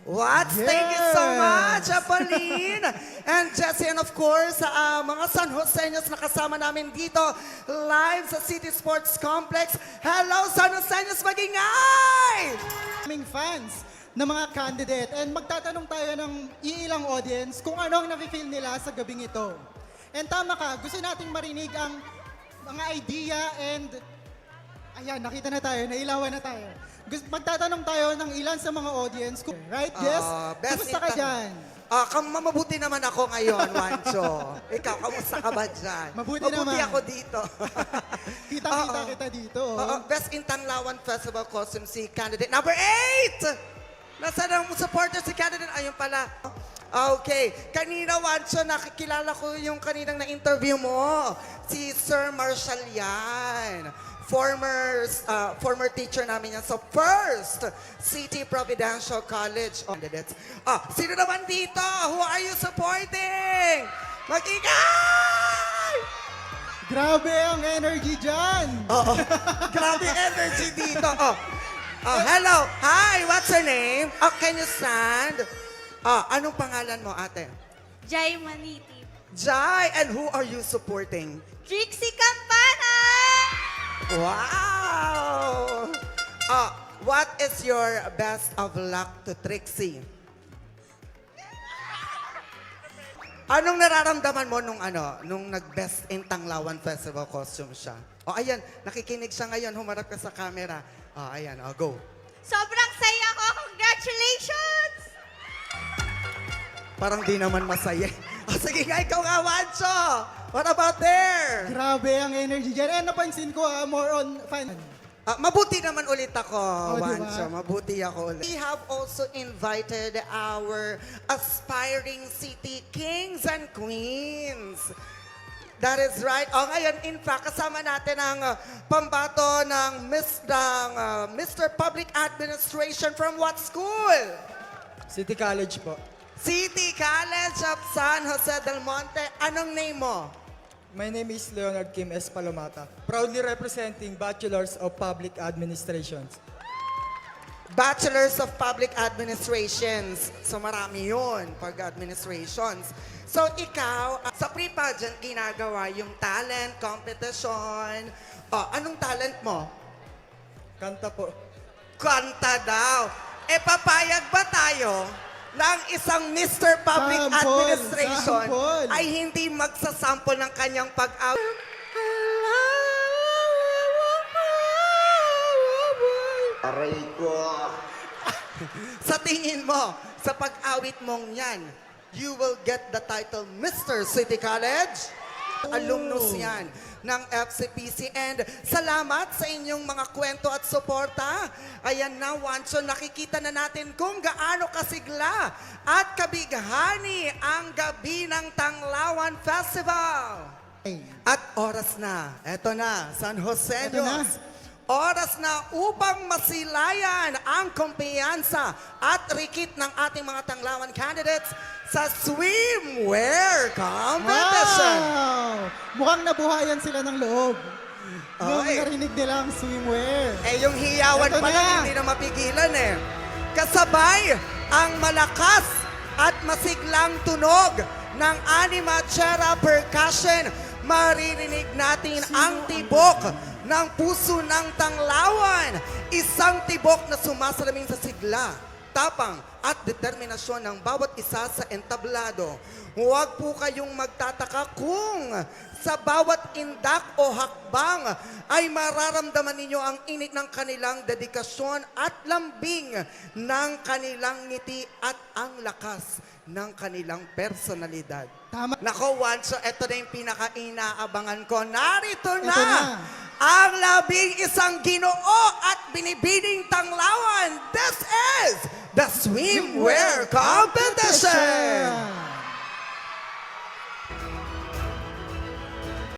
What? Thank you so much, Pauline and Jessie. And of course, mga San Joseños na kasama namin dito live sa City Sports Complex. Hello, San Joseños, magingay! Aming fans na mga candidate and magtatanong tayo ng iilang audience kung ano ang nafe-feel nila sa gabing ito. And tama ka, gusto nating marinig ang mga idea and ayan, nakita na tayo, nailawan na tayo. Magtatanong tayo ng ilan sa mga audience. Right, Jess? Kumusta ka dyan? Mabuti naman ako ngayon, Wancho. Ikaw, kamusta ka ba dyan? Mabuti naman. ako dito. Kita-kita kita dito. Best in Tanglawan Festival Costume si candidate number 8! Nasaan ang supporter si candidate? Ayun pala. Okay. Kanina, Wancho, nakikilala ko yung kaninang na-interview mo. Si Sir Marshall yan. Former teacher namin yan sa First City Providential College candidates. Sino naman dito? Who are you supporting? Mag-ingay! Grabe ang energy dyan. Grabe energy dito. Hello. Hi, what's your name? Can you stand? Anong pangalan mo, ate? Jai Maniti. Jai, and who are you supporting? Trixie Campana! Wow! What is your best of luck to Trixie? Anong nararamdaman mo nung nag-Best in Tanglawan Festival costume siya? Ayan, nakikinig siya ngayon, humarap ka sa camera. Ayan, go. Sobrang saya ko! Congratulations! Parang di naman masaya. Sige nga, ikaw nga, Wancho! What about there? Grabe ang energy dyan. Napansin ko, more on fan. Mabuti naman ulit ako, Diba? Wancho. Mabuti ako ulit. We have also invited our aspiring city kings and queens. That is right. Ngayon, in fact, kasama natin ang pambato ng Mr. Public Administration from what school? City College po. City College of San Jose del Monte. Anong name mo? My name is Leonard Kim S. Palomata, proudly representing Bachelors of Public Administrations. Bachelors of Public Administrations. So marami yun, pag-administrations. So ikaw, sa pre-pageant ginagawa yung talent competition. Anong talent mo? Kanta po. Kanta daw. Papayag ba tayo ng isang Mr. Public Administration sample. ay hindi magsasample ng kanyang pag-awit? Aray ko. Sa tingin mo, sa pag-awit mong yan, you will get the title Mr. City College? Alumnus yan ng FCPC. And salamat sa inyong mga kwento at suporta. Ayan na, Wancho, nakikita na natin kung gaano kasigla at kabighani ang gabi ng Tanglawan Festival. At oras na. Eto na, San Joseños. Oras na upang masilayan ang kumpiyansa at rikit ng ating mga Tanglawan candidates sa swimwear competition. Wow! Mukhang nabuhayan sila ng loob. Nung Okay. narinig nila ang swimwear. Yung hiyawan Eto pa na. lang, hindi na mapigilan Kasabay ang malakas at masiglang tunog ng Anima Chera Percussion. Maririnig natin ang tibok ng puso ng Tanglawan. Isang tibok na sumasalamin sa sigla, tapang at determinasyon ng bawat isa sa entablado. Huwag po kayong magtataka kung sa bawat indak o hakbang ay mararamdaman ninyo ang init ng kanilang dedikasyon at lambing ng kanilang ngiti at ang lakas ng kanilang personalidad. Tama. Nako, Wancho, ito na yung pinaka-inaabangan ko. Narito Ito na ang 11 Ginoo at binibining Tanglawan. This is the Swimwear Competition!